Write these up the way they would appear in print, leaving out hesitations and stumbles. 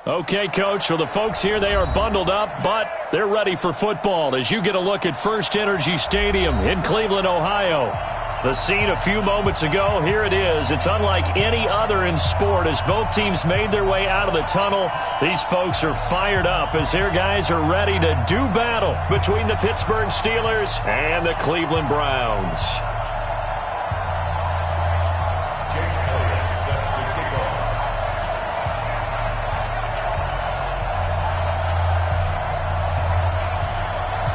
Okay, Coach, for the folks here, they are bundled up, but they're ready for football as you get a look at First Energy Stadium in Cleveland, Ohio. The scene a few moments ago, here it is. It's unlike any other in sport as both teams made their way out of the tunnel. These folks are fired up as their guys are ready to do battle between the Pittsburgh Steelers and the Cleveland Browns.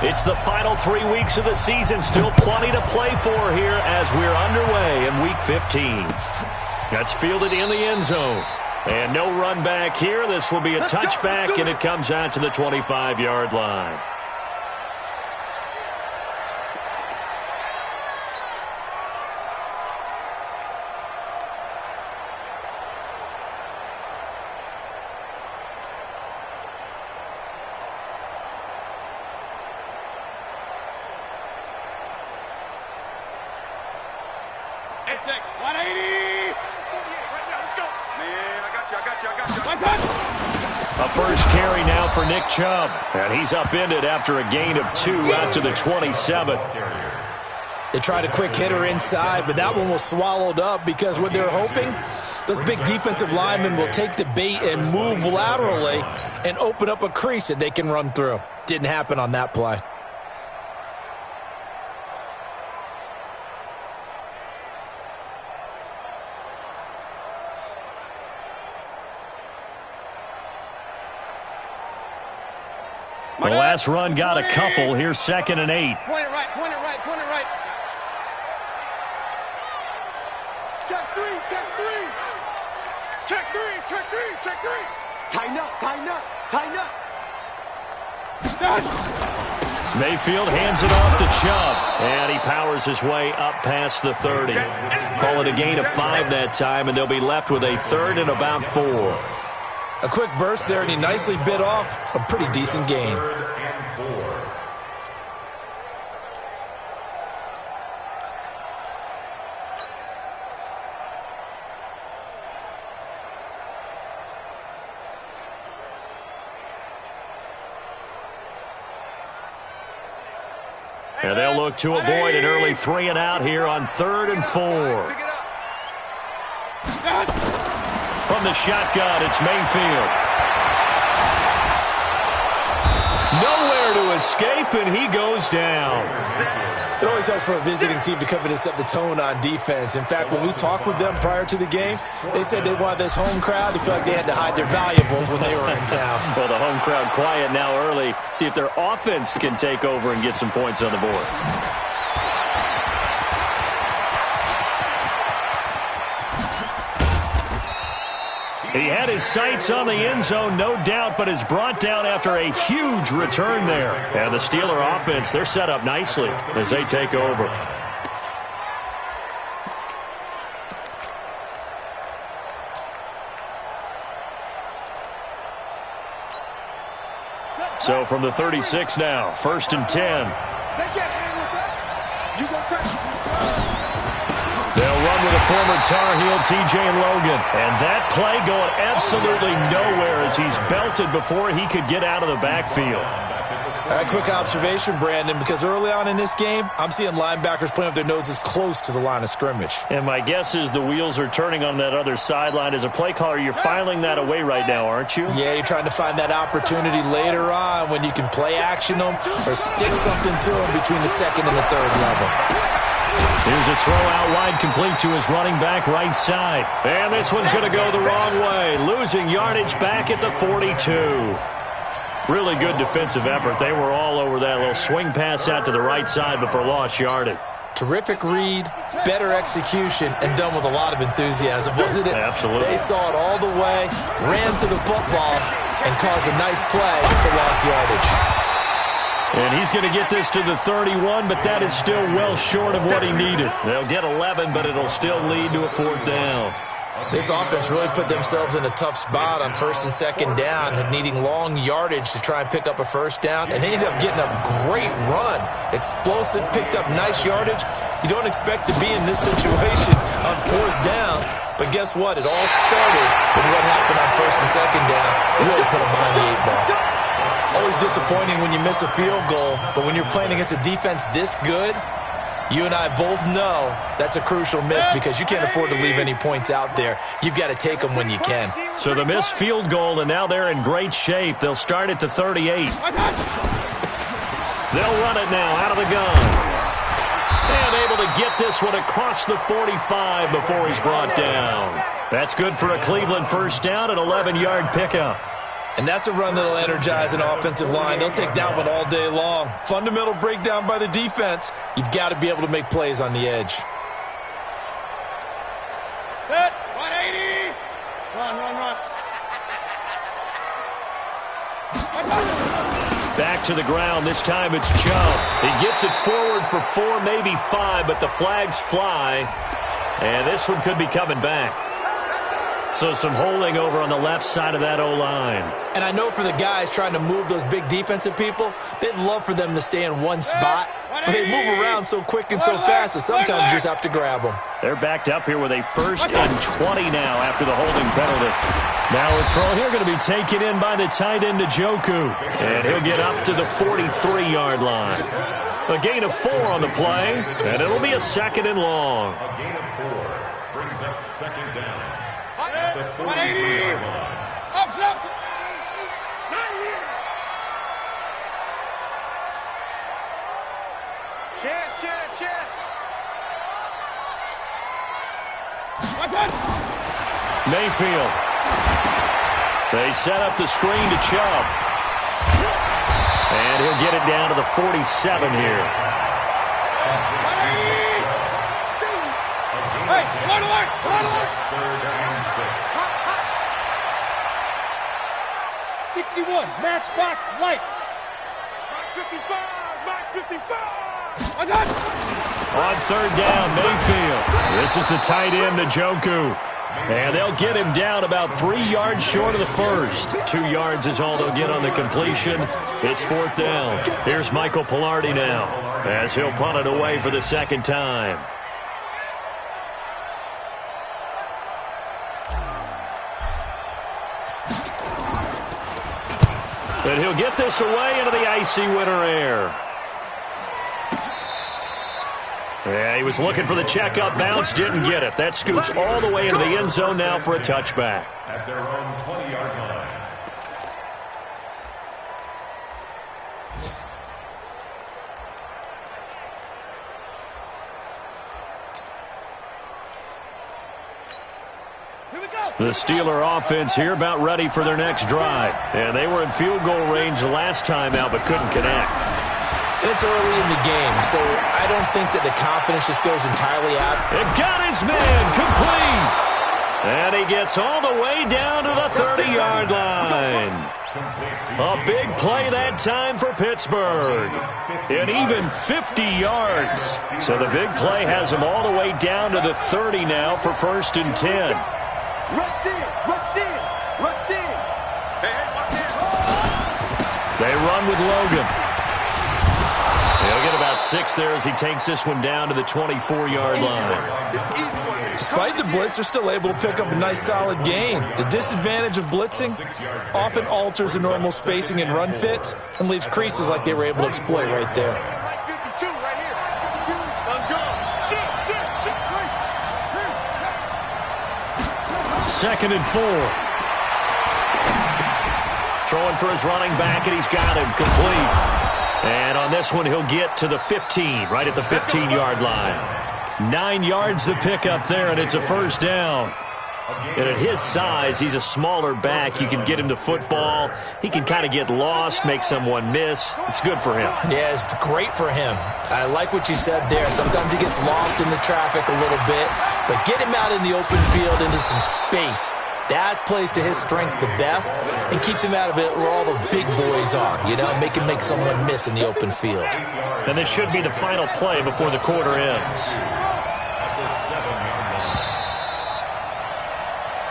It's the final 3 weeks of the season. Still plenty to play for here as we're underway in Week 15. That's fielded in the end zone. And no run back here. This will be a touchback, and it comes out to the 25-yard line. A first carry now for Nick Chubb. And he's upended after a gain of 2 out to the 27. They tried a quick hitter inside, but that one was swallowed up because what they're hoping, those big defensive linemen will take the bait and move laterally and open up a crease that they can run through. Didn't happen on that play. The last run got a couple. Here's 2nd and 8. Point it right, point it right, point it right. Check three, check three. Check three, check three, check three. Tighten up, tighten up, tighten up. Mayfield hands it off to Chubb, and he powers his way up past the 30. Call it a gain of 5 that time, and they'll be left with a 3rd and about 4. A quick burst there, and he nicely bit off a pretty decent gain. And they'll look to avoid an early 3 and out here on 3rd and 4. From the shotgun, it's Mayfield. Nowhere to escape, and he goes down. It always helps for a visiting team to come in and set the tone on defense. In fact, when we talked with them prior to the game, they said they wanted this home crowd to feel like they had to hide their valuables when they were in town. Well, the home crowd quiet now early. See if their offense can take over and get some points on the board. He had his sights on the end zone, no doubt, but is brought down after a huge return there. And the Steeler offense, they're set up nicely as they take over. So from the 36 now, 1st and 10. They'll run with a former Tar Heel, TJ Logan. And that play going absolutely nowhere as he's belted before he could get out of the backfield. A quick observation, Brandon, because early on in this game, I'm seeing linebackers playing with their noses close to the line of scrimmage. And my guess is the wheels are turning on that other sideline. As a play caller, you're filing that away right now, aren't you? Yeah, you're trying to find that opportunity later on when you can play action them or stick something to them between the 2nd and the 3rd level. Here's a throw out wide, complete to his running back right side. And this one's going to go the wrong way, losing yardage back at the 42. Really good defensive effort. They were all over that little swing pass out to the right side before lost yardage. Terrific read, better execution, and done with a lot of enthusiasm, wasn't it? Absolutely. They saw it all the way, ran to the football, and caused a nice play for lost yardage. And he's going to get this to the 31, but that is still well short of what he needed. They'll get 11, but it'll still lead to a 4th down. This offense really put themselves in a tough spot on 1st and 2nd down, needing long yardage to try and pick up a 1st down, and they ended up getting a great run. Explosive, picked up nice yardage, You don't expect to be in this situation on 4th down. But guess what? It all started with what happened on 1st and 2nd down. Really put them behind the 8 ball. Always disappointing when you miss a field goal, but when you're playing against a defense this good, you and I both know that's a crucial miss because you can't afford to leave any points out there. You've got to take them when you can. So the missed field goal, and now they're in great shape. They'll start at the 38. They'll run it now out of the gun. And able to get this one across the 45 before he's brought down. That's good for a Cleveland first down, an 11-yard pickup. And that's a run that'll energize an offensive line. They'll take that one all day long. Fundamental breakdown by the defense. You've got to be able to make plays on the edge. Set, 180. Run. Back to the ground. This time it's Chubb. He gets it forward for 4, maybe 5, but the flags fly. And this one could be coming back. So some holding over on the left side of that O-line. And I know for the guys trying to move those big defensive people, they'd love for them to stay in one spot. But they move around so quick and so fast that sometimes you just have to grab them. They're backed up here with a 1st and 20 now after the holding penalty. Now a throw here going to be taken in by the tight end Njoku. And he'll get up to the 43-yard line. A gain of 4 on the play, and it'll be a 2nd and long. A gain of 4 brings up 2nd down. The 180. Up. Chance. Mayfield. They set up the screen to Chubb. And he'll get it down to the 47 here. Hey, come on. 61, matchbox lights. Mark 55. On 3rd down, Mayfield. This is the tight end, Njoku. And they'll get him down about 3 yards short of the 1st. 2 yards is all they'll get on the completion. It's 4th down. Here's Michael Pilardi now as he'll punt it away for the 2nd time. And he'll get this away into the icy winter air. Yeah, he was looking for the checkup bounce, didn't get it. That scoots all the way into the end zone now for a touchback. At their own 20-yard line. The Steeler offense here about ready for their next drive. And they were in field goal range the last time out but couldn't connect. And it's early in the game, so I don't think that the confidence just goes entirely out. It got his man complete. And he gets all the way down to the 30-yard line. A big play that time for Pittsburgh. And even 50 yards. So the big play has him all the way down to the 30 now for 1st and 10. Rush in. Hey, watch it. They run with Logan. He'll get about 6 there as he takes this one down to the 24-yard line. Despite the blitz, they're still able to pick up a nice solid gain. The disadvantage of blitzing often alters the normal spacing and run fits and leaves creases like they were able to exploit right there. 52 right here. Let's go. Shit. 2nd and 4. Throwing for his running back, and he's got him complete. And on this one, he'll get to the 15, right at the 15-yard line. 9 yards to pick up there, and it's a 1st down. And at his size, he's a smaller back. You can get him to football. He can kind of get lost, make someone miss. It's good for him. Yeah, it's great for him. I like what you said there. Sometimes he gets lost in the traffic a little bit, but get him out in the open field into some space. That plays to his strengths the best and keeps him out of it where all the big boys are, make him make someone miss in the open field. And this should be the final play before the quarter ends.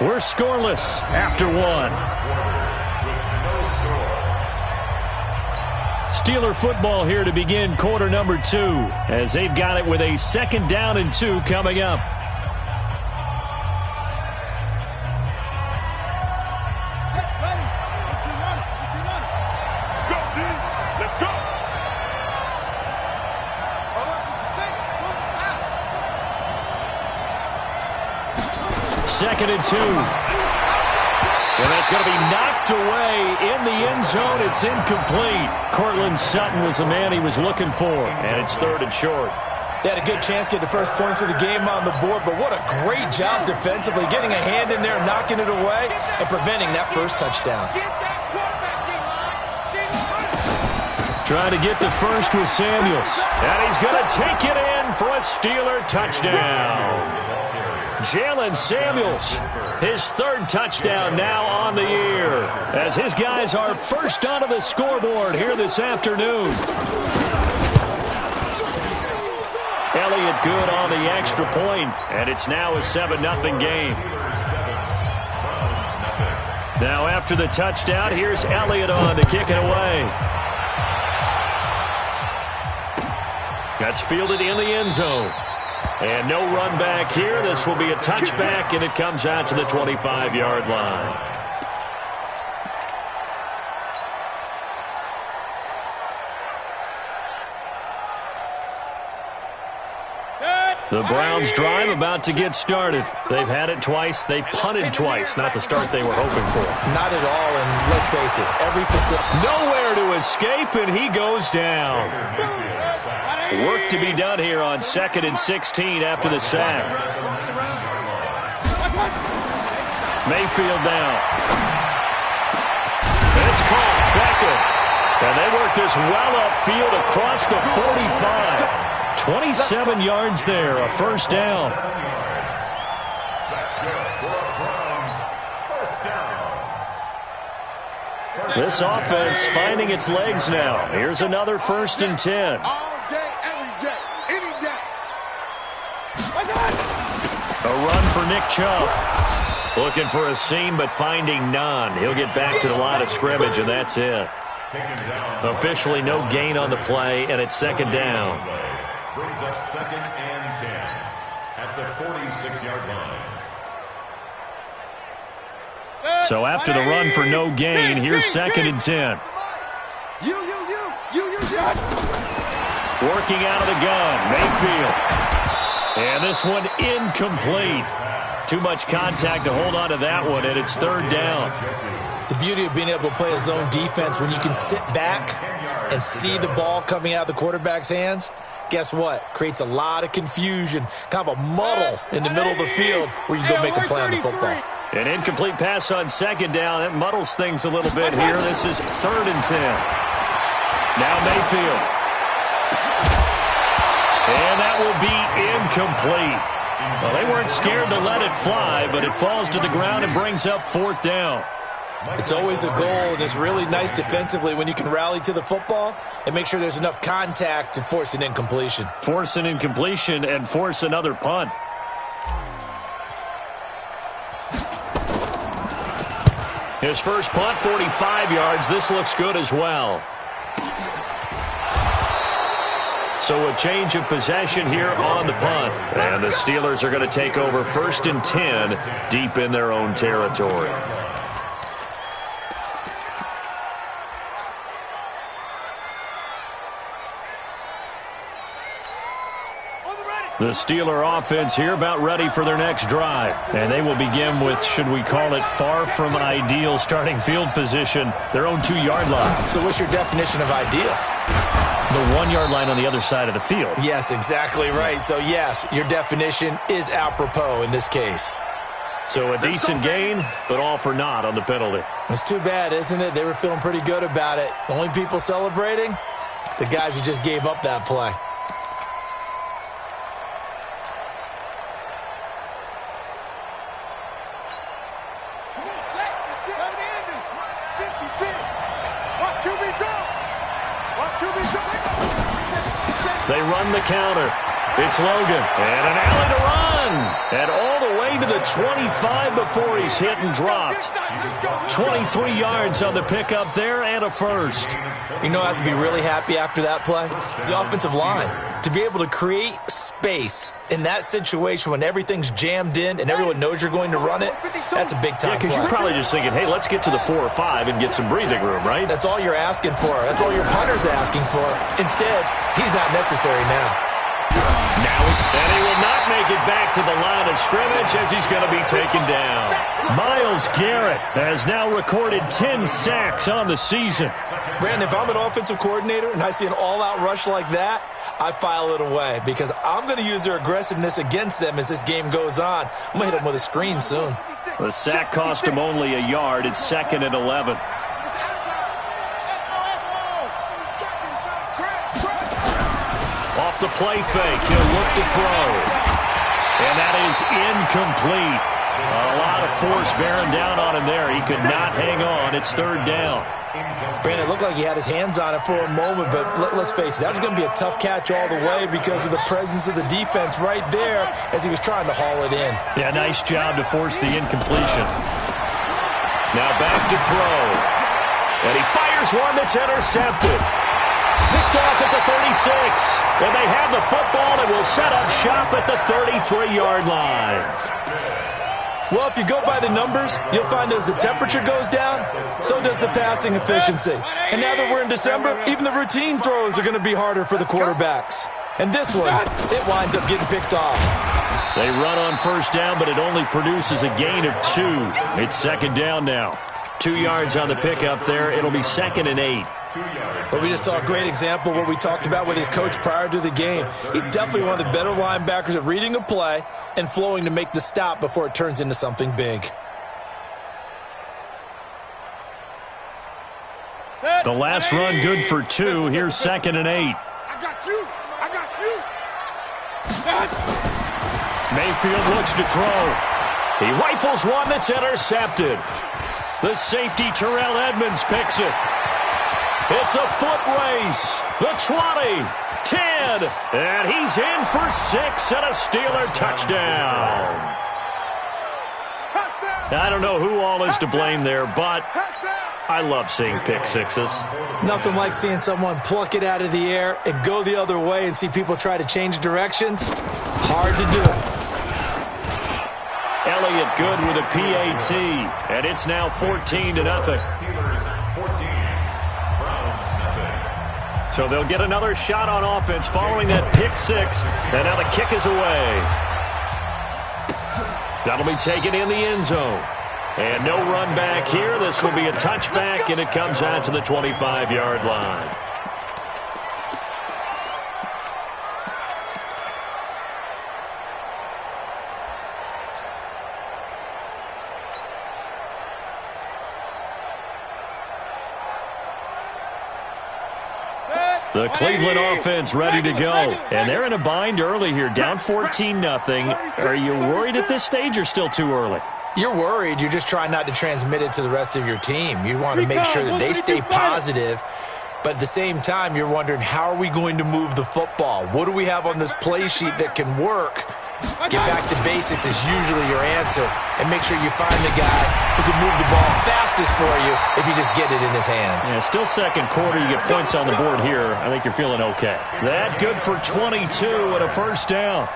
We're scoreless after 1. Steeler football here to begin quarter number 2 as they've got it with a 2nd down and 2 coming up. Let's go. 2nd and 2. And that's going to be knocked away in the end zone. It's incomplete. Cortland Sutton was the man he was looking for, and it's 3rd and short. They had a good chance to get the first points of the game on the board, but what a great job defensively, getting a hand in there, knocking it away, and preventing that first touchdown. Trying to get the first with Samuels. And he's going to take it in for a Steeler touchdown. Jalen Samuels, his 3rd touchdown now on the year, as his guys are first onto the scoreboard here this afternoon. Elliott good on the extra point, and it's now a 7-0 game. Now after the touchdown, here's Elliott on to kick it away. That's fielded in the end zone. And no run back here. This will be a touchback, and it comes out to the 25-yard line. The Browns drive about to get started. They've had it twice. They've punted twice. Not the start they were hoping for. Not at all, and let's face it, every facility. Nowhere to escape, and he goes down. Work to be done here on 2nd and 16 after the sack. Mayfield down. And it's caught. Beckham. And they work this well upfield across the 45. 27 yards there, a first down. This offense finding its legs now. Here's another 1st and 10. A run for Nick Chubb. Looking for a seam, but finding none. He'll get back to the line of scrimmage, and that's it. Officially no gain on the play, and it's 2nd down. Brings up 2nd and 10 at the 46-yard line. So after the run for no gain, here's 2nd and 10. Working out of the gun, Mayfield. And this one incomplete. Too much contact to hold on to that one, and it's 3rd down. The beauty of being able to play a zone defense when you can sit back and see the ball coming out of the quarterback's hands, guess what? Creates a lot of confusion, kind of a muddle in the middle of the field where you go make a play on the football. An incomplete pass on 2nd down. That muddles things a little bit here. This is 3rd and 10. Now Mayfield. And that will be incomplete. Well, they weren't scared to let it fly, but it falls to the ground and brings up 4th down. It's always a goal, and it's really nice defensively when you can rally to the football and make sure there's enough contact to force an incompletion. Force an incompletion and force another punt. His first punt, 45 yards. This looks good as well. So a change of possession here on the punt. And the Steelers are going to take over 1st and 10 deep in their own territory. The Steeler offense here about ready for their next drive. And they will begin with, should we call it, far from ideal starting field position, their own 2-yard line. So what's your definition of ideal? The 1-yard line on the other side of the field. Yes, exactly right. So, yes, your definition is apropos in this case. So a decent gain, but all for naught on the penalty. It's too bad, isn't it? They were feeling pretty good about it. The only people celebrating, the guys who just gave up that play. They run the counter. It's Logan. And an alley to run. And all the way to the 25 before he's hit and dropped. 23 yards on the pickup there and a first. You know who has to be really happy after that play? The offensive line. To be able to create space in that situation when everything's jammed in and everyone knows you're going to run it, that's a big-time play. Because you're probably just thinking, hey, let's get to the 4 or 5 and get some breathing room, right? That's all you're asking for. That's all your punter's asking for. Instead, he's not necessary now. And he will not make it back to the line of scrimmage as he's going to be taken down. Myles Garrett has now recorded 10 sacks on the season. Brandon, if I'm an offensive coordinator and I see an all-out rush like that, I file it away because I'm going to use their aggressiveness against them as this game goes on. I'm going to hit them with a screen soon. The sack cost him only a yard. It's 2nd and 11. Off the play fake, he'll look to throw. And that is incomplete. A lot of force bearing down on him there. He could not hang on. It's 3rd down. Brandon, it looked like he had his hands on it for a moment, but let's face it, that was going to be a tough catch all the way because of the presence of the defense right there as he was trying to haul it in. Yeah, nice job to force the incompletion. Now back to throw. And he fires one that's intercepted. Picked off at the 36. And they have the football and will set up shop at the 33-yard line. Well, if you go by the numbers, you'll find as the temperature goes down, so does the passing efficiency. And now that we're in December, even the routine throws are going to be harder for the quarterbacks. And this one, it winds up getting picked off. They run on 1st down, but it only produces a gain of 2. It's 2nd down now. 2 yards on the pickup there. It'll be 2nd and 8. But we just saw a great example of what we talked about with his coach prior to the game. He's definitely one of the better linebackers at reading a play and flowing to make the stop before it turns into something big. The last run good for 2. Here's 2nd and 8. I got you. I got you. Mayfield looks to throw. He rifles one that's intercepted. The safety, Terrell Edmonds, picks it. It's a foot race. The 20, 10, and he's in for 6 and a Steeler touchdown. I don't know who all is to blame there, but I love seeing pick sixes. Nothing like seeing someone pluck it out of the air and go the other way and see people try to change directions. Hard to do. Elliott good with a PAT, and it's now 14-0. So they'll get another shot on offense following that pick 6, and now the kick is away. That'll be taken in the end zone. And no run back here. This will be a touchback, and it comes out to the 25-yard line. The Cleveland offense ready to go. And they're in a bind early here, down 14-0. Are you worried at this stage or still too early? You're worried. You're just trying not to transmit it to the rest of your team. You want to make sure that they stay positive. But at the same time, you're wondering, how are we going to move the football? What do we have on this play sheet that can work? Get back to basics is usually your answer. And make sure you find the guy who can move the ball fastest for you if you just get it in his hands. Yeah, still second quarter. You get points on the board here. I think you're feeling okay. That good for 22 and a first down.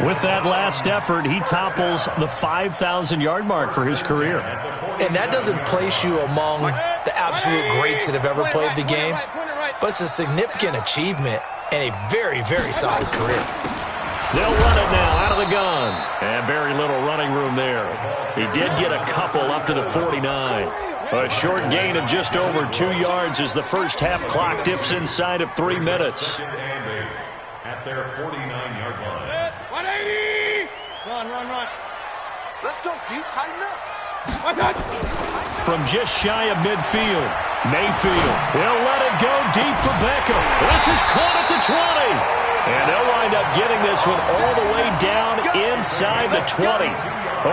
With that last effort, he topples the 5,000-yard mark for his career. And that doesn't place you among the absolute greats that have ever played the game. But it's a significant achievement and a very, very solid career. They'll run it now out of the gun. And very little running room there. He did get a couple up to the 49. A short gain of just over 2 yards as the first half clock dips inside of 3 minutes. At their 49-yard line. 180! Run. Let's go, Pete. Tighten up. From just shy of midfield, Mayfield. They'll let it go deep for Beckham. This is caught at the 20. And they'll wind up getting this one all the way down inside the 20.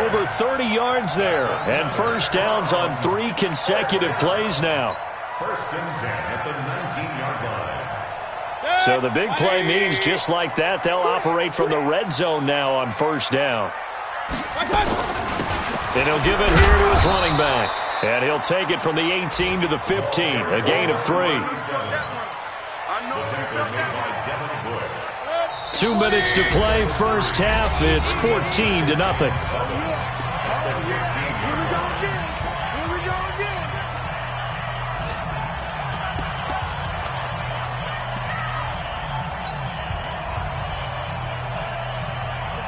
Over 30 yards there. And first downs on 3 consecutive plays now. First and 10 at the 19-yard line. So the big play means just like that, they'll operate from the red zone now on first down. And he'll give it here to his running back. And he'll take it from the 18 to the 15. A gain of 3. 2 minutes to play, first half. It's 14-0.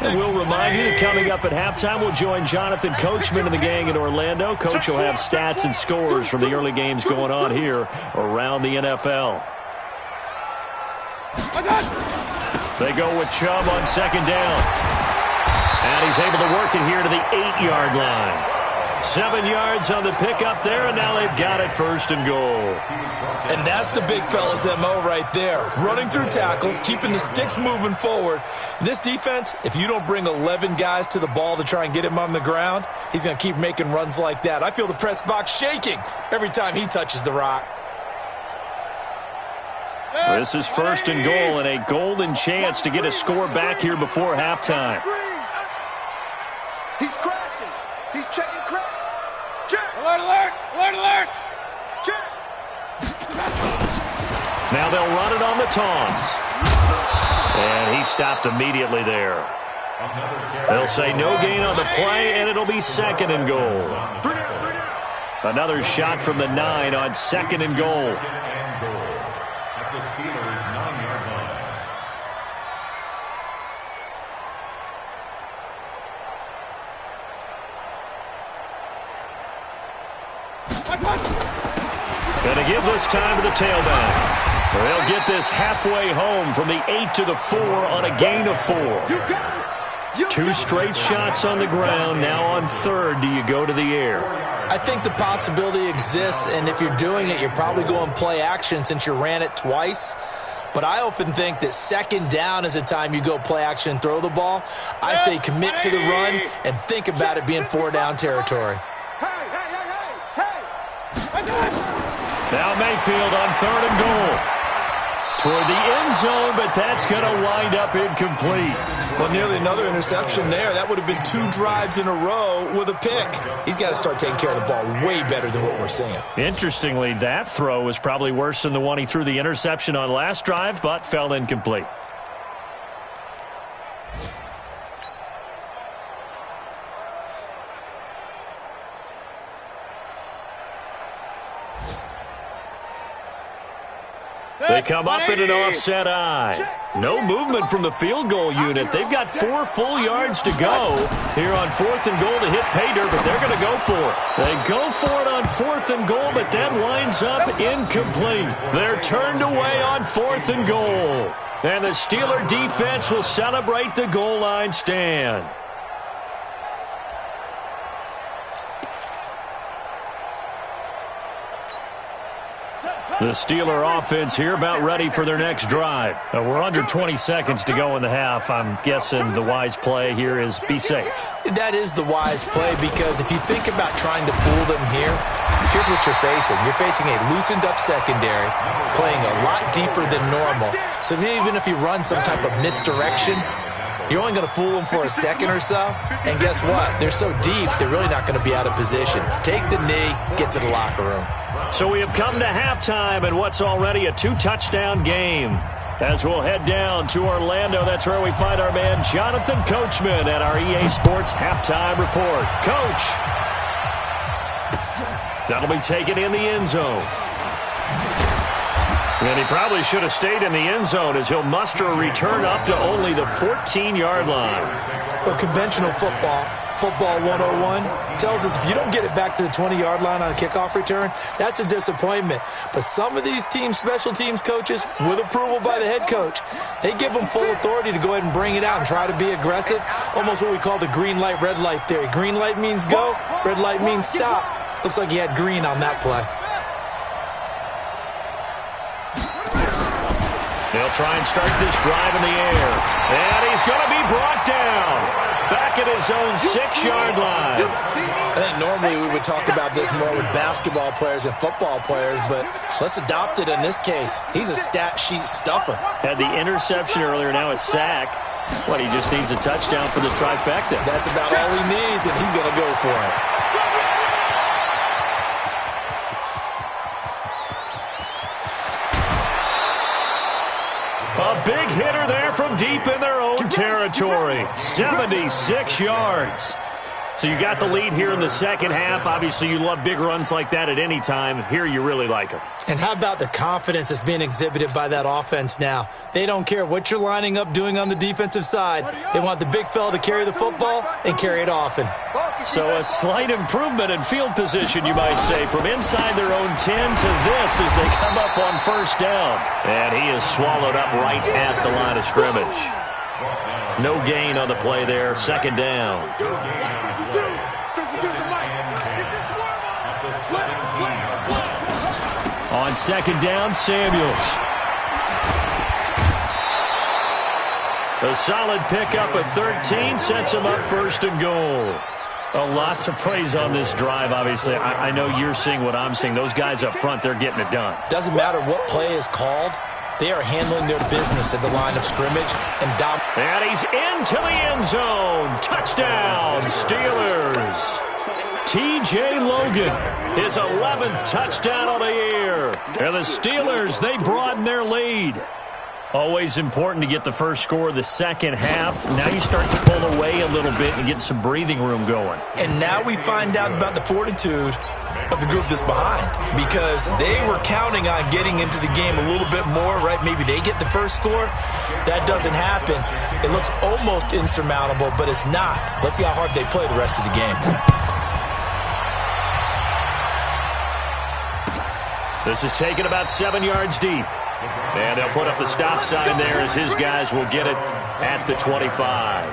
And we'll remind you that coming up at halftime, we'll join Jonathan Coachman and the gang in Orlando. Coach will have stats and scores from the early games going on here around the NFL. They go with Chubb on second down. And he's able to work it here to the 8-yard line. 7 yards on the pickup there, and now they've got it first and goal. And that's the big fella's MO right there. Running through tackles, keeping the sticks moving forward. This defense, if you don't bring 11 guys to the ball to try and get him on the ground, he's going to keep making runs like that. I feel the press box shaking every time he touches the rock. This is first and goal and a golden chance to get a score back here before halftime. He's crashing. He's checking crash. Check. Alert, alert, alert, alert. Check. Now they'll run it on the taunts. And he stopped immediately there. They'll say no gain on the play, and it'll be second and goal. Another shot from the 9 on second and goal. At the Steelers' 9-yard line. Going to give this time to the tailback. They'll get this halfway home from the 8 to the 4 on a gain of 4. 2 straight shots on the ground. Now on third, do you go to the air? I think the possibility exists, and if you're doing it, you're probably going play action since you ran it twice. But I often think that second down is a time you go play action and throw the ball. I say commit to the run and think about it being 4-down territory. Now Mayfield on third and goal. Toward the end zone, but that's going to wind up incomplete. Well, nearly another interception there. That would have been 2 drives in a row with a pick. He's got to start taking care of the ball way better than what we're seeing. Interestingly, that throw was probably worse than the one he threw the interception on last drive, but fell incomplete. They come up in an offset eye. No movement from the field goal unit. They've got 4 full yards to go here on 4th and goal to hit pay dirt, but they're going to go for it. They go for it on 4th and goal, but that winds up incomplete. They're turned away on 4th and goal. And the Steeler defense will celebrate the goal line stand. The Steeler offense here about ready for their next drive. We're under 20 seconds to go in the half. I'm guessing the wise play here is be safe. That is the wise play, because if you think about trying to fool them here, here's what you're facing. You're facing a loosened up secondary, playing a lot deeper than normal. So even if you run some type of misdirection, you're only going to fool them for a second or so. And guess what? They're so deep, they're really not going to be out of position. Take the knee, get to the locker room. So we have come to halftime in what's already a 2-touchdown game. As we'll head down to Orlando, that's where we find our man Jonathan Coachman at our EA Sports Halftime Report. Coach. That'll be taken in the end zone. And he probably should have stayed in the end zone as he'll muster a return up to only the 14-yard line. Well, conventional football 101, tells us if you don't get it back to the 20-yard line on a kickoff return, that's a disappointment. But some of these teams, special teams coaches, with approval by the head coach, they give them full authority to go ahead and bring it out and try to be aggressive, almost what we call the green light, red light theory. Green light means go, red light means stop. Looks like he had green on that play. They'll try and start this drive in the air. And he's going to be brought down. Back at his own 6-yard line. I think normally we would talk about this more with basketball players and football players, but let's adopt it in this case. He's a stat sheet stuffer. Had the interception earlier, now a sack. What, he just needs a touchdown for the trifecta. That's about all he needs, and he's going to go for it. A big hitter there from deep in their own territory. 76 yards. So you got the lead here in the second half. Obviously, you love big runs like that at any time. Here, you really like them. And how about the confidence that's being exhibited by that offense now? They don't care what you're lining up doing on the defensive side. They want the big fella to carry the football and carry it often. So a slight improvement in field position, you might say, from inside their own 10 to this as they come up on first down. And he is swallowed up right at the line of scrimmage. No gain on the play there. Second down. On second down, Samuels. A solid pickup of 13 sets him up first and goal. A lot to praise on this drive, obviously. I know you're seeing what I'm seeing. Those guys up front, they're getting it done. Doesn't matter what play is called. They are handling their business at the line of scrimmage and dominating. And he's into the end zone. Touchdown, Steelers. T.J. Logan, his 11th touchdown of the year. And the Steelers, they broaden their lead. Always important to get the first score of the second half. Now you start to pull away a little bit and get some breathing room going. And now we find out about the fortitude of the group that's behind, because they were counting on getting into the game a little bit more, right? Maybe they get the first score. That doesn't happen. It looks almost insurmountable, but it's not. Let's see how hard they play the rest of the game. This is taken about 7 yards deep. And they'll put up the stop sign there as his guys will get it at the 25.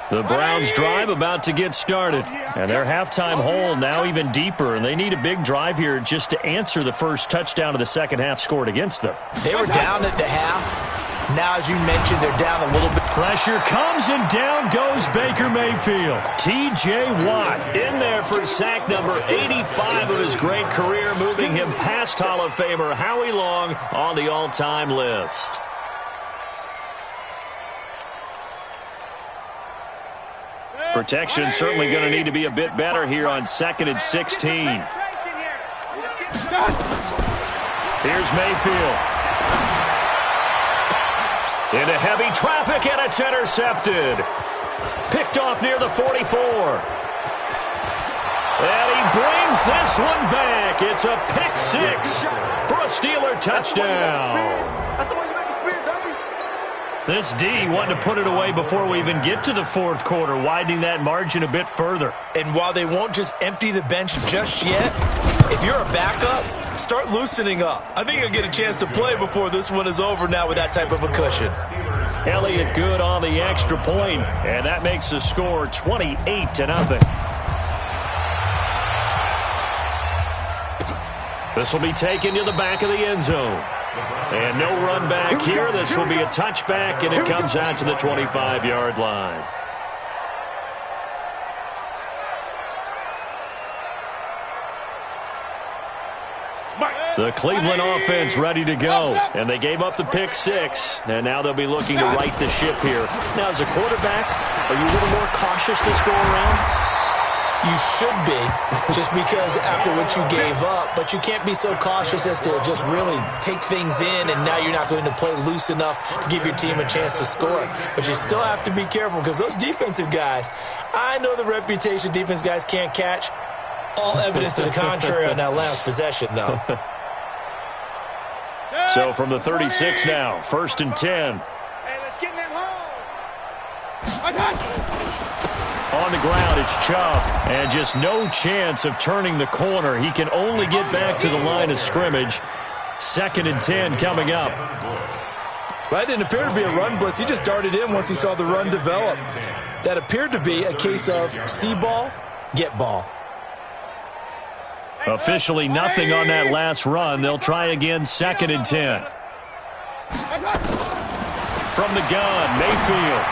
The Browns' drive about to get started. And their halftime hole now even deeper. And they need a big drive here just to answer the first touchdown of the second half scored against them. They were down at the half. Now, as you mentioned, they're down a little bit. Pressure comes and down goes Baker Mayfield. T.J. Watt in there for sack number 85 of his great career, moving him past Hall of Famer Howie Long on the all-time list. Protection certainly going to need to be a bit better here on 2nd and 16. Here's Mayfield. Into heavy traffic, and it's intercepted. Picked off near the 44. And he brings this one back. It's a pick six for a Steeler touchdown. This D wanting to put it away before we even get to the fourth quarter, widening that margin a bit further. And while they won't just empty the bench just yet, if you're a backup, start loosening up. I think you'll get a chance to play before this one is over now with that type of a cushion. Elliott good on the extra point, and that makes the score 28-0. This will be taken to the back of the end zone. And no run back here. This will be a touchback, and it comes out to the 25-yard line. The Cleveland offense ready to go. And they gave up the pick six. And now they'll be looking to right the ship here. Now, as a quarterback, are you a little more cautious this go around? You should be, just because after what you gave up. But you can't be so cautious as to just really take things in, and now you're not going to play loose enough to give your team a chance to score. But you still have to be careful, because those defensive guys, I know the reputation defense guys can't catch. All evidence to the contrary on that last possession, though. So from the 36 now, 1st and 10. Hey, let's get in them holes. On the ground, it's Chubb. And just no chance of turning the corner. He can only get back to the line of scrimmage. 2nd and 10 coming up. That didn't appear to be a run blitz. He just darted in once he saw the run develop. That appeared to be a case of see ball, get ball. Officially nothing on that last run. They'll try again, 2nd and 10. From the gun, Mayfield.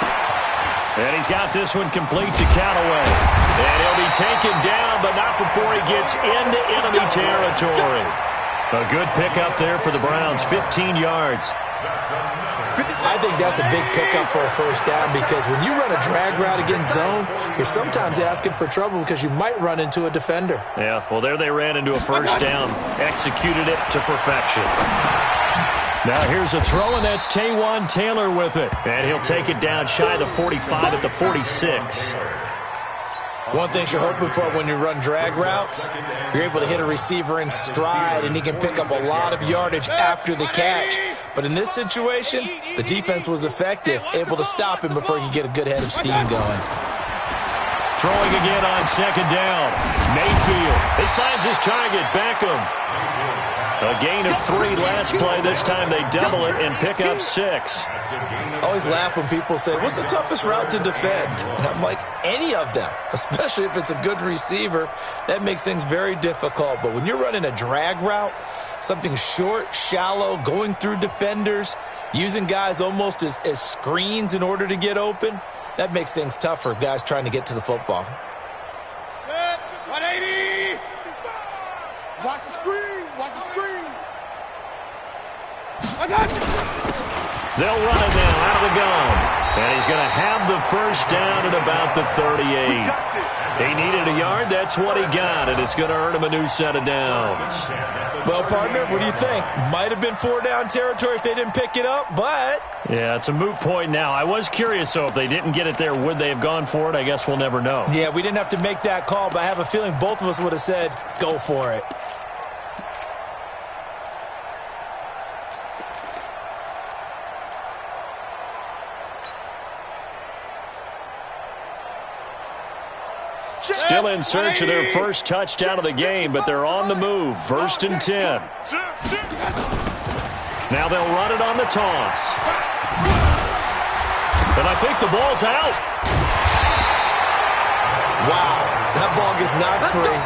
And he's got this one complete to Callaway. And he'll be taken down, but not before he gets into enemy territory. A good pickup there for the Browns, 15 yards. I think that's a big pickup for a first down because when you run a drag route against zone, you're sometimes asking for trouble because you might run into a defender. Yeah, well, there they ran into a first down, executed it to perfection. Now here's a throw, and that's Taywan Taylor with it. And he'll take it down shy of the 45 at the 46. One thing you're hoping for when you run drag routes, you're able to hit a receiver in stride, and he can pick up a lot of yardage after the catch. But in this situation, the defense was effective, able to stop him before he could get a good head of steam going. Throwing again on second down. Mayfield. He finds his target, Beckham. A gain of 3 last play. This time they double it and pick up 6. I always laugh when people say, what's the toughest route to defend? And I'm like, any of them, especially if it's a good receiver. That makes things very difficult. But when you're running a drag route, something short, shallow, going through defenders, using guys almost as screens in order to get open, that makes things tough for guys trying to get to the football. 180! Watch the screen! Watch the screen! They'll run it now out of the gun. And he's going to have the first down at about the 38. He needed a yard. That's what he got, and it's going to earn him a new set of downs. Well, partner, what do you think? Might have been 4-down territory if they didn't pick it up, but... Yeah, it's a moot point now. I was curious, so if they didn't get it there, would they have gone for it? I guess we'll never know. Yeah, we didn't have to make that call, but I have a feeling both of us would have said, go for it. Still in search of their first touchdown of the game, but they're on the move. 1st and 10. Now they'll run it on the toss. And I think the ball's out. Wow, that ball gets knocked free,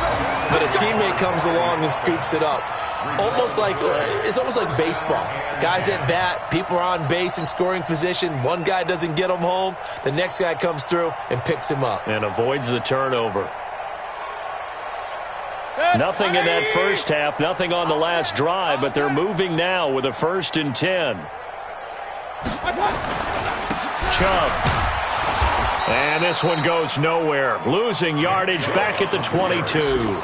but a teammate comes along and scoops it up. It's almost like baseball. Guys at bat, people are on base in scoring position. One guy doesn't get him home. The next guy comes through and picks him up. And avoids the turnover. Nothing in that first half, nothing on the last drive, but they're moving now with a 1st and 10. Chubb. And this one goes nowhere. Losing yardage back at the 22.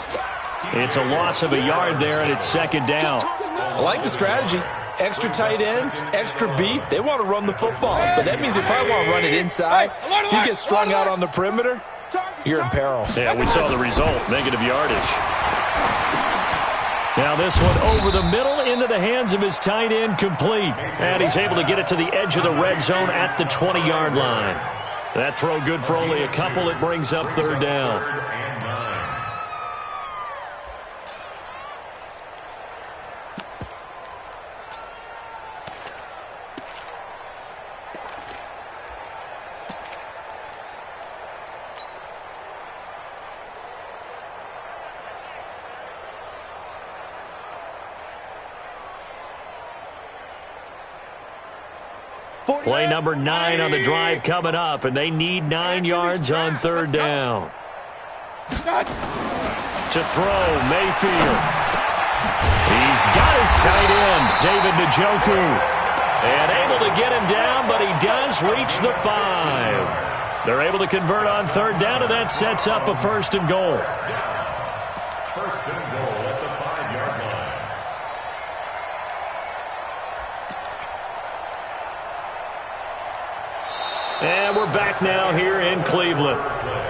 It's a loss of a yard there, and it's 2nd down. I like the strategy. Extra tight ends, extra beef. They want to run the football, but that means they probably want to run it inside. If you get strung out on the perimeter, you're in peril. Yeah, we saw the result, negative yardage. Now this one over the middle into the hands of his tight end, complete. And he's able to get it to the edge of the red zone at the 20-yard line. That throw good for only a couple. It brings up 3rd down. Play number 9 on the drive coming up, and they need 9 yards on 3rd down. To throw, Mayfield. He's got his tight end, David Njoku. And able to get him down, but he does reach the 5. They're able to convert on 3rd down, and that sets up a 1st and goal. 1st and goal at the 5-yard line. And we're back now here in Cleveland.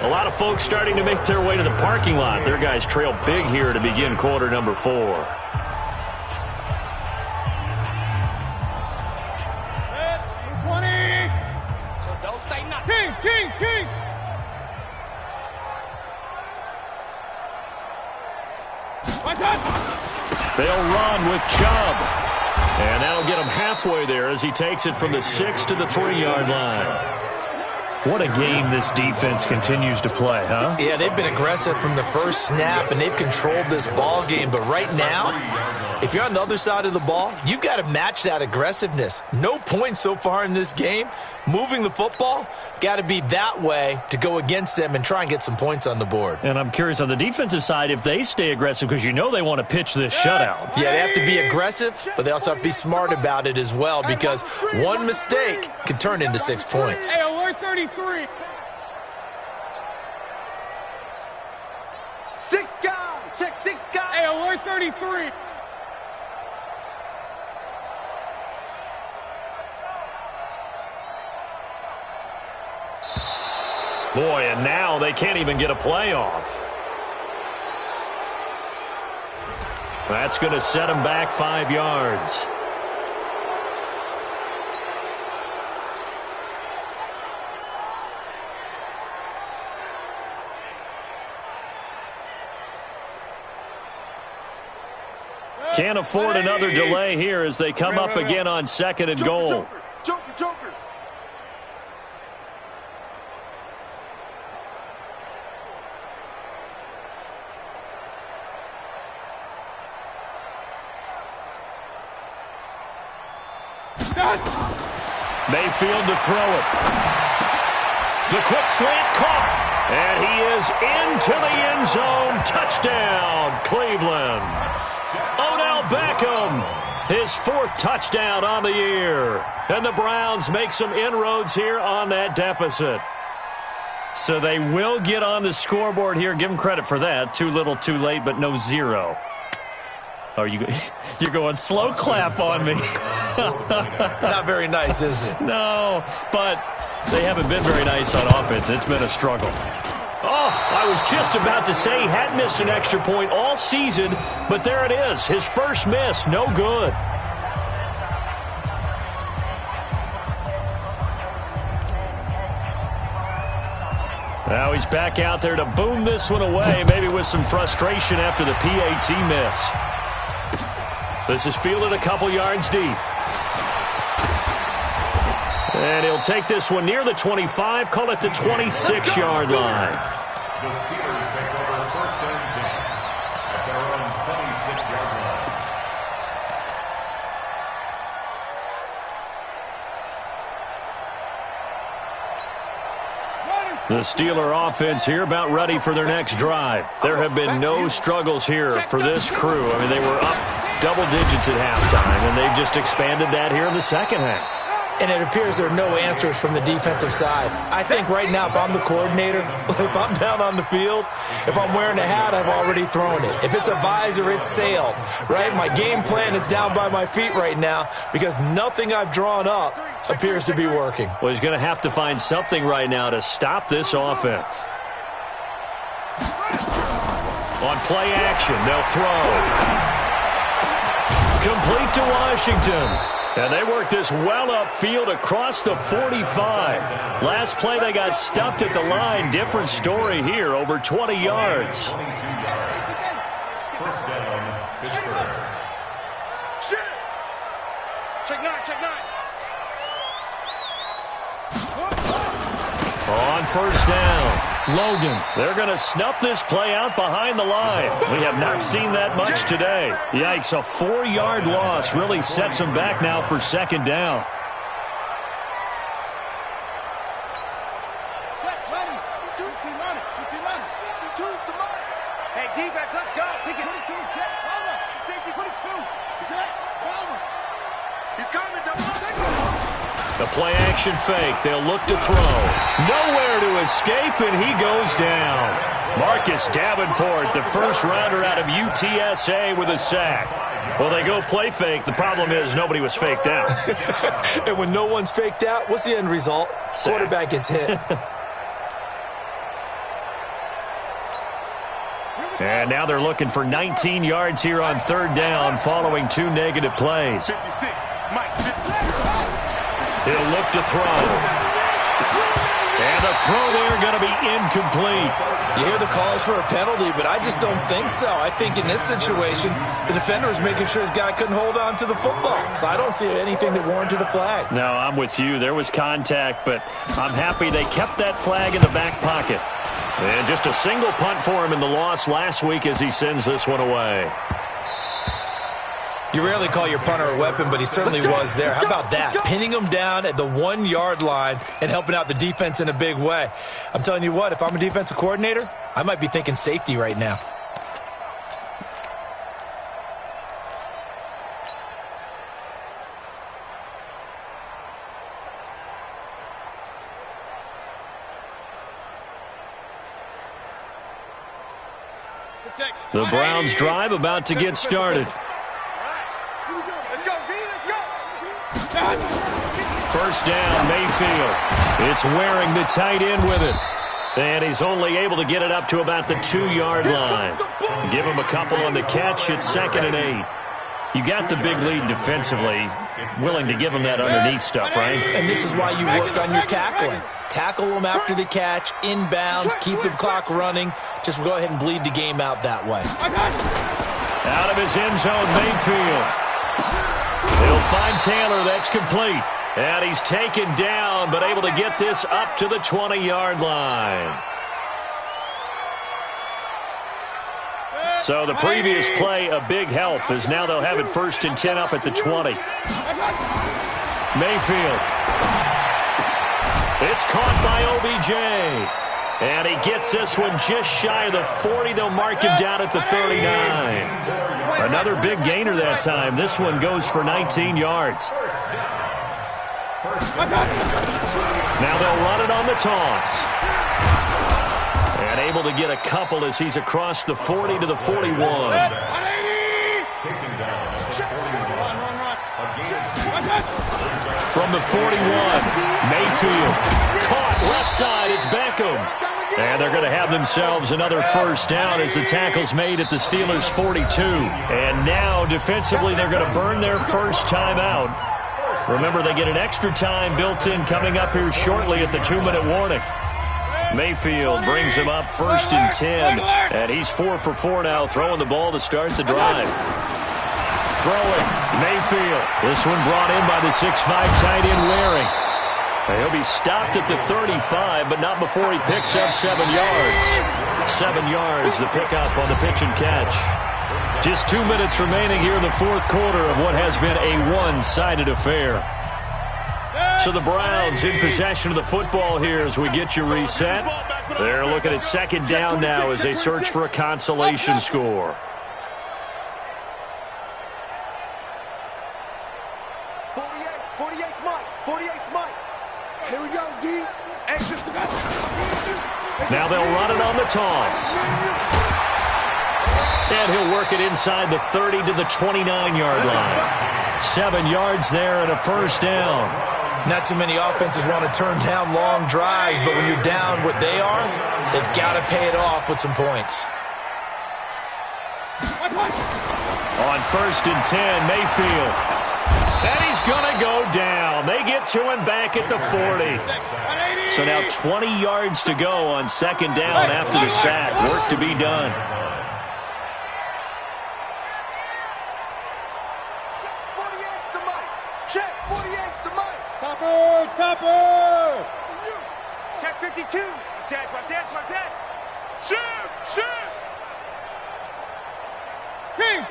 A lot of folks starting to make their way to the parking lot. Their guys trail big here to begin quarter number 4. 20. So don't say nothing. King. They'll run with Chubb. And that'll get him halfway there as he takes it from the 6 to the 3-yard line. What a game this defense continues to play, huh? Yeah, they've been aggressive from the first snap, and they've controlled this ball game. But right now, if you're on the other side of the ball, you've got to match that aggressiveness. No points so far in this game. Moving the football, got to be that way to go against them and try and get some points on the board. And I'm curious on the defensive side if they stay aggressive, because you know they want to pitch this shutout. Yeah, they have to be aggressive, but they also have to be smart about it as well, because one mistake can turn into 6 points. Hey, alert 33. 6 guys. Check 6 guys. Hey, alert 33. Boy, and now they can't even get a playoff. That's going to set them back 5 yards. Can't afford another delay here as they come up again on 2nd and goal. Joker. Mayfield to throw it. The quick slant caught. And he is into the end zone. Touchdown, Cleveland. Odell Beckham, his 4th touchdown on the year. And the Browns make some inroads here on that deficit. So they will get on the scoreboard here. Give them credit for that. Too little, too late, but no 0. Oh, you're going slow clap on me. Not very nice, is it? No, but they haven't been very nice on offense. It's been a struggle. Oh, I was just about to say he hadn't missed an extra point all season, but there it is. His first miss, no good. Now he's back out there to boom this one away, maybe with some frustration after the PAT miss. This is fielded a couple yards deep. And he'll take this one near the 25, call it the 26-yard line. The Steelers take over 1st and 10 at their own 26-yard line. The Steeler offense here about ready for their next drive. There have been no struggles here for this crew. I mean, they were up double digits at halftime, and they've just expanded that here in the second half. And it appears there are no answers from the defensive side. I think right now, if I'm the coordinator, if I'm down on the field, if I'm wearing a hat, I've already thrown it. If it's a visor, it's sailed, right? My game plan is down by my feet right now because nothing I've drawn up appears to be working. Well, he's going to have to find something right now to stop this offense. On play action, they'll throw. Complete to Washington. And they work this well upfield across the 45. Last play, they got stuffed at the line. Different story here, over 20 yards. 22 yards. 1st down, Pittsburgh. Check 9. On 1st down, Logan. They're going to snuff this play out behind the line. We have not seen that much today. Yikes, a 4-yard loss really sets them back now for 2nd down. Hey, defense, let's go. Pick it. 22, check. Palmer. Safety, 22. Is that Palmer? He's coming. The play action fake. They'll look to throw. Nowhere to escape, and he goes down. Marcus Davenport, the first rounder out of UTSA with a sack. Well, they go play fake. The problem is nobody was faked out. And when no one's faked out, what's the end result? Sack. Quarterback gets hit. And now they're looking for 19 yards here on 3rd down following 2 negative plays. 56, Mike, 56. He'll look to throw. And the throw there going to be incomplete. You hear the calls for a penalty, but I just don't think so. I think in this situation, the defender was making sure his guy couldn't hold on to the football. So I don't see anything that warranted a flag. No, I'm with you. There was contact, but I'm happy they kept that flag in the back pocket. And just a single punt for him in the loss last week as he sends this one away. You rarely call your punter a weapon, but he certainly was there. How about that? Pinning him down at the 1-yard line and helping out the defense in a big way. I'm telling you what, if I'm a defensive coordinator, I might be thinking safety right now. The Browns drive about to get started. First down, Mayfield. It's wearing the tight end with it. And he's only able to get it up to about the 2-yard line. Give him a couple on the catch. It's 2nd and 8. You got the big lead defensively. Willing to give him that underneath stuff, right? And this is why you work on your tackling. Tackle them after the catch, inbounds, keep the clock running. Just go ahead and bleed the game out that way. Out of his end zone, Mayfield. He'll find Taylor. That's complete. And he's taken down, but able to get this up to the 20-yard line. So the previous play, a big help, as now they'll have it 1st and 10 up at the 20. Mayfield. It's caught by OBJ. And he gets this one just shy of the 40. They'll mark him down at the 39. Another big gainer that time. This one goes for 19 yards. Now they'll run it on the toss. And able to get a couple as he's across the 40 to the 41. From the 41, Mayfield. Caught left side, it's Beckham. And they're going to have themselves another first down as the tackle's made at the Steelers' 42. And now, defensively, they're going to burn their first time out. Remember, they get an extra time built in coming up here shortly at the 2-minute warning. Mayfield brings him up 1st and 10. And he's 4 for 4 now, throwing the ball to start the drive. Throwing, Mayfield. This one brought in by the 6'5" tight end Waring. He'll be stopped at the 35, but not before he picks up 7 yards. 7 yards, the pickup on the pitch and catch. Just 2 minutes remaining here in the 4th quarter of what has been a one-sided affair. So the Browns in possession of the football here as we get you reset. They're looking at 2nd down now as they search for a consolation score. 48's Mike. 48's Mike. Here we go, D. Extra. Now they'll run it on the toss. And he'll work it inside the 30 to the 29-yard line. 7 yards there and a first down. Not too many offenses want to turn down long drives, but when you're down what they are, they've got to pay it off with some points. On 1st and 10, Mayfield. And he's going to go down. They get to him back at the 40. So now 20 yards to go on 2nd down after the sack. Work to be done. Check 48's the mic. Topper! Check 52. What's that? Shoot!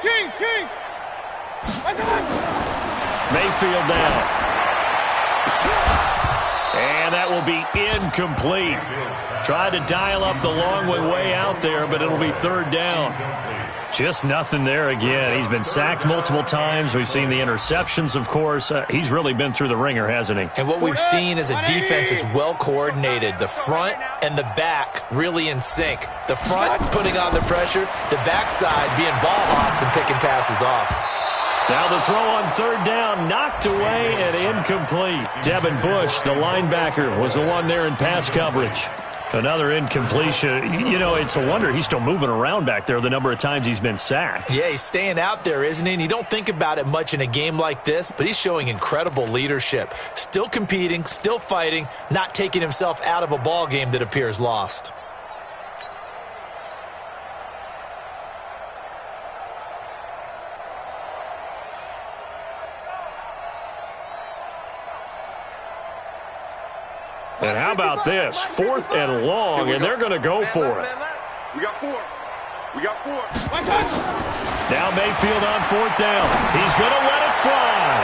King! Mayfield down. And that will be incomplete. Tried to dial up the long way out there, but it'll be 3rd down. Just nothing there again. He's been sacked multiple times. We've seen the interceptions, of course. He's really been through the ringer, hasn't he? And what we've seen is a defense is well coordinated. The front and the back really in sync. The front putting on the pressure, the backside being ball hawks and picking passes off. Now the throw on 3rd down, knocked away and incomplete. Devin Bush, the linebacker, was the one there in pass coverage. Another incompletion. You know, it's a wonder he's still moving around back there the number of times he's been sacked. Yeah, he's staying out there, isn't he? And you don't think about it much in a game like this, but he's showing incredible leadership. Still competing, still fighting, not taking himself out of a ball game that appears lost. And how about this? 4th and long, and they're going to go for it. We got 4. We got 4. Now Mayfield on 4th down. He's going to let it fly.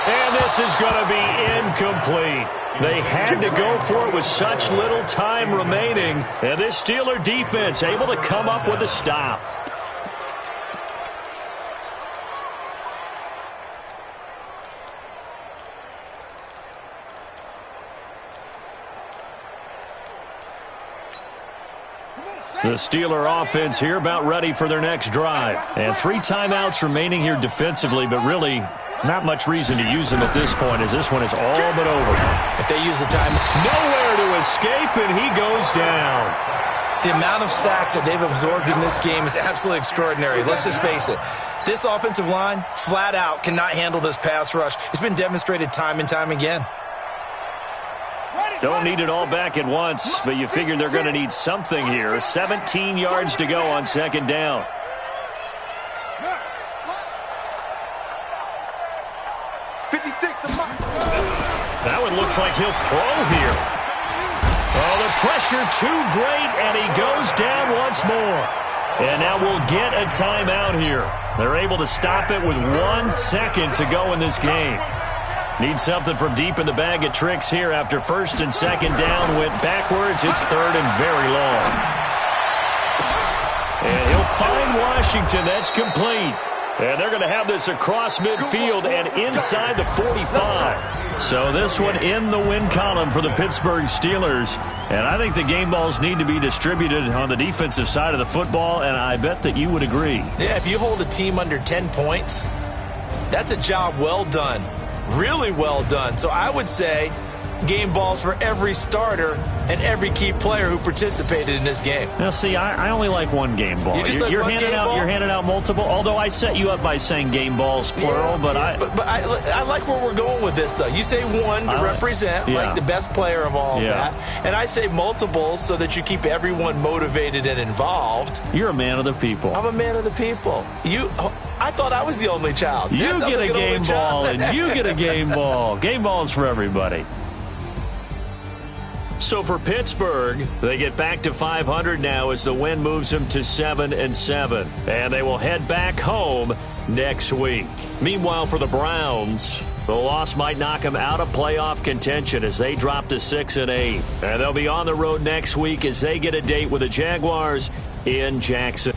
And this is going to be incomplete. They had to go for it with such little time remaining. And this Steeler defense able to come up with a stop. The Steeler offense here about ready for their next drive. And 3 timeouts remaining here defensively, but really not much reason to use them at this point as this one is all but over. If they use the time, nowhere to escape, and he goes down. The amount of sacks that they've absorbed in this game is absolutely extraordinary. Let's just face it. This offensive line, flat out, cannot handle this pass rush. It's been demonstrated time and time again. Don't need it all back at once, but you figure they're going to need something here. 17 yards to go on 2nd down. That one looks like he'll throw here. Oh, the pressure too great, and he goes down once more. And now we'll get a timeout here. They're able to stop it with 1 second to go in this game. Need something from deep in the bag of tricks here after 1st and 2nd down went backwards. It's 3rd and very long. And he'll find Washington. That's complete. And they're going to have this across midfield and inside the 45. So this one in the win column for the Pittsburgh Steelers. And I think the game balls need to be distributed on the defensive side of the football, and I bet that you would agree. Yeah, if you hold a team under 10 points, that's a job well done. Really well done. So I would say game balls for every starter and every key player who participated in this game. Now, see, I only like one game ball. You're handing out multiple, although I set you up by saying game balls, plural. But I like where we're going with this, though. You say one to represent, like the best player of all that. And I say multiples so that you keep everyone motivated and involved. You're a man of the people. I'm a man of the people. I thought I was the only child. You get a game ball, and you get a game ball. Game balls for everybody. So for Pittsburgh, they get back to 500 now as the win moves them to 7-7. And they will head back home next week. Meanwhile, for the Browns, the loss might knock them out of playoff contention as they drop to 6-8. And they'll be on the road next week as they get a date with the Jaguars in Jackson.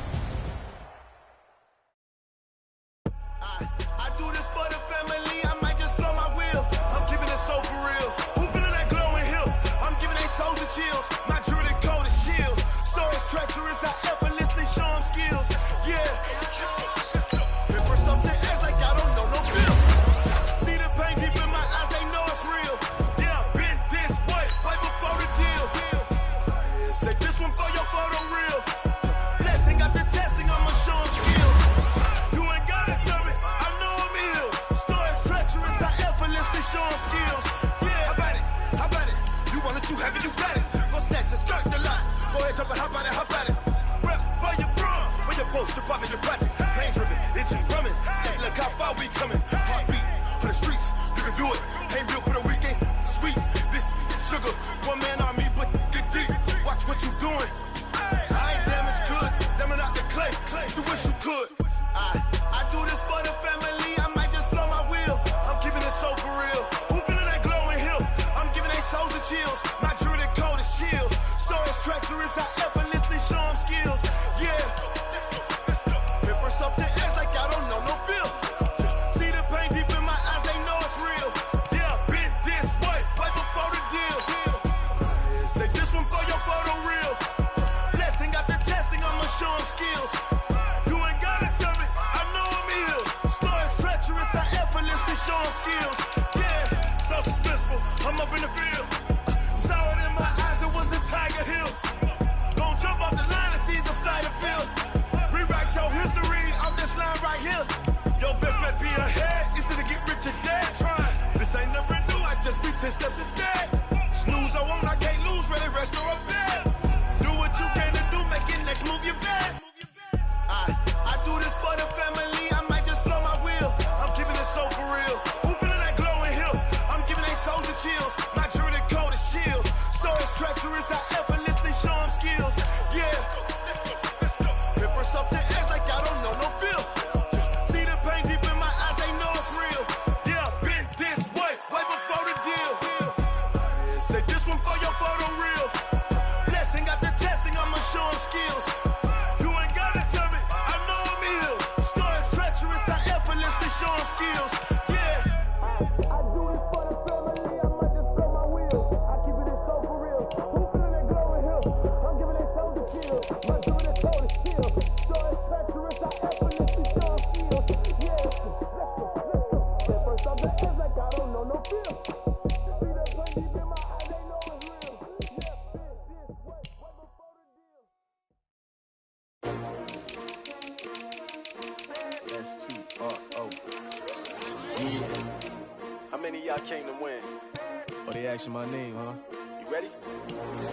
I'm up in the field. Saw it in my eyes, it was the Tiger Hill. 10 steps instead. Snooze, I won't, I can't lose, ready, rest or a bed. Do what you can to do, make it next move your best. I do this for the family, I might just blow my wheel. I'm keeping it so for real. Who feeling that glowing hill? I'm giving they soldier chills. My jewelry cold as chill. Stories treacherous, I effortlessly show them skills. Yeah. Hit first off the edge like I don't know no feel. See the pain deep in my eyes, they know it's real. Yeah, been this way before the deal. Say this one for your photo reel. Blessing after testing, I'ma show them skills. You ain't gotta tell me, I know I'm ill. Stories treacherous, I effortlessly show them skills. Yeah. I do this for the family, I might just blow my wheel. I keep it so for real. Who feeling that glowing hill? I'm giving they soldier kill. My jewelry cold as chill. Stories treacherous, I effortlessly show them skills. Yeah, let's go. At first off the edge like I don't know no feel. See that pain deep in my eyes, they know it's real. Yeah, been this way before the deal. S-T-R-O. Yeah. How many of y'all came to win? Oh, they asking my name, huh? You ready?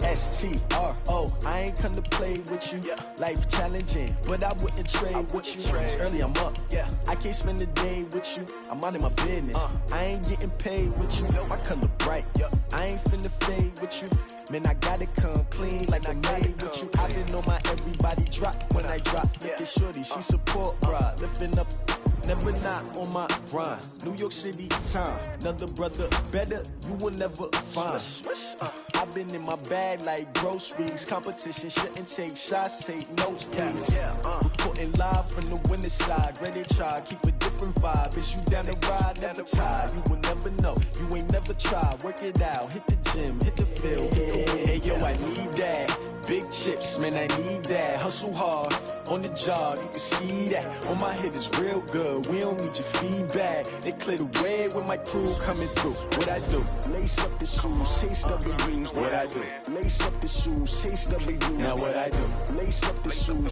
S-T-R-O. I ain't come to play with you. Yeah. Life challenging, but I wouldn't trade with you. It's early, I'm up. Yeah. I can't spend the day with you. I'm minding my business. I ain't getting paid with you. My color bright. Yeah. I ain't finna fade with you. Man, I gotta come clean like I made with you. I been on my everybody drop when I drop. Look at shorty, she support, bruh. Lifting up. Never not on my grind. New York City time. Another brother better, you will never find. I've been in my bag like groceries. Competition shouldn't take shots, take notes, please. Reporting live from the winning side. Ready to try, keep a different vibe. Is you down the ride, never tired. You will never know, you ain't never tried. Work it out, hit the gym, hit the field. Hey yo, I need that. Big chips, man, I need that. Hustle hard, on the job, you can see that. On my head is real good, we don't need your feedback. They clear the way with my crew coming through. What I do? Lace up the shoes, chase W's. What I do? Lace up the shoes, chase W's. Now what I do? Lace up the shoes.